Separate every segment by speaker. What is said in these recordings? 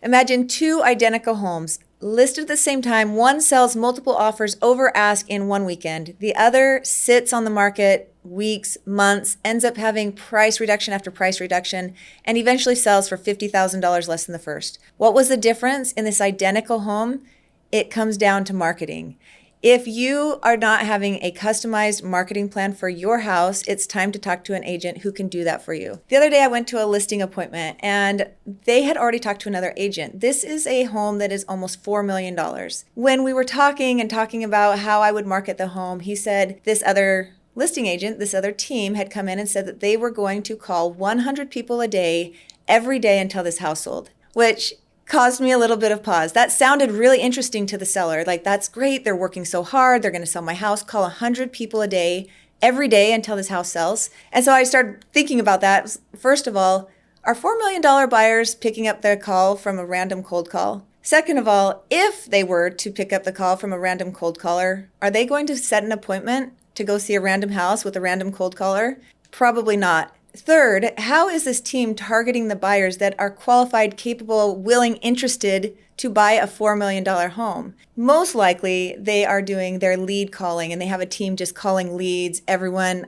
Speaker 1: Imagine two identical homes listed at the same time. One sells multiple offers over ask in one weekend. The other sits on the market weeks, months, ends up having price reduction after price reduction, and eventually sells for $50,000 less than the first. What was the difference in this identical home? It comes down to marketing. If you are not having a customized marketing plan for your house, it's time to talk to an agent who can do that for you. The other day I went to a listing appointment and they had already talked to another agent. This is a home that is almost $4 million. When we were talking about how I would market the home, he said this other listing agent, this other team had come in and said that they were going to call 100 people a day, every day until this house sold, which caused me a little bit of pause. That sounded really interesting to the seller. Like, that's great. They're working so hard. They're going to sell my house. Call 100 people a day, every day until this house sells. And so I started thinking about that. First of all, are $4 million buyers picking up their call from a random cold call? Second of all, if they were to pick up the call from a random cold caller, are they going to set an appointment to go see a random house with a random cold caller? Probably not. Third, how is this team targeting the buyers that are qualified, capable, willing, interested to buy a $4 million home? Most likely they are doing their lead calling and they have a team just calling leads, everyone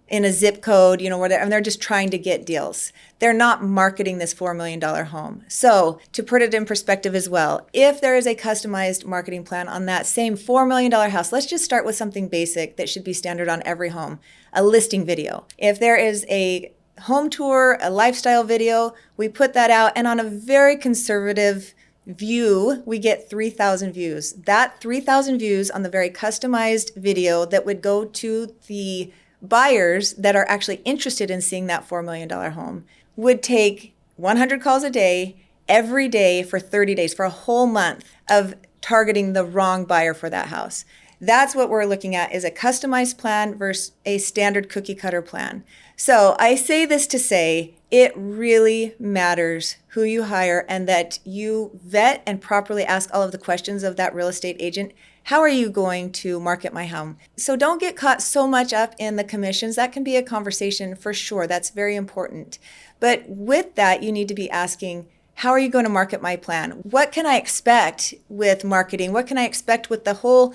Speaker 1: in a zip code, whatever, and they're just trying to get deals. They're not marketing this $4 million home. So to put it in perspective as well, if there is a customized marketing plan on that same $4 million house, let's just start with something basic that should be standard on every home, a listing video. If there is a home tour, a lifestyle video, we put that out, and on a very conservative view, we get 3,000 views. That 3,000 views on the very customized video that would go to the buyers that are actually interested in seeing that $4 million home would take 100 calls a day, every day for 30 days, for a whole month of targeting the wrong buyer for that house. That's what we're looking at, is a customized plan versus a standard cookie cutter plan. So I say this to say it really matters who you hire and that you vet and properly ask all of the questions of that real estate agent. How are you going to market my home? So don't get caught so much up in the commissions. That can be a conversation for sure. That's very important. But with that, you need to be asking, how are you going to market my plan? What can I expect with marketing? What can I expect with the whole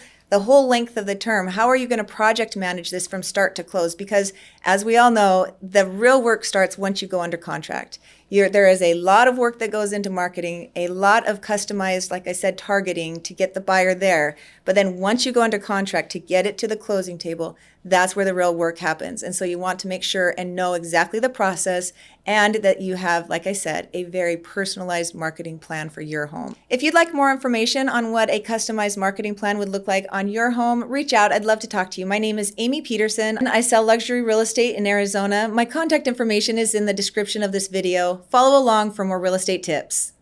Speaker 1: length of the term? How are you going to project manage this from start to close? Because as we all know, the real work starts once you go under contract. There is a lot of work that goes into marketing, a lot of customized, like I said, targeting to get the buyer there. But then once you go under contract to get it to the closing table, that's where the real work happens. And so you want to make sure and know exactly the process and that you have, like I said, a very personalized marketing plan for your home. If you'd like more information on what a customized marketing plan would look like on your home, reach out. I'd love to talk to you. My name is Amy Peterson. I sell luxury real estate in Arizona. My contact information is in the description of this video. Follow along for more real estate tips.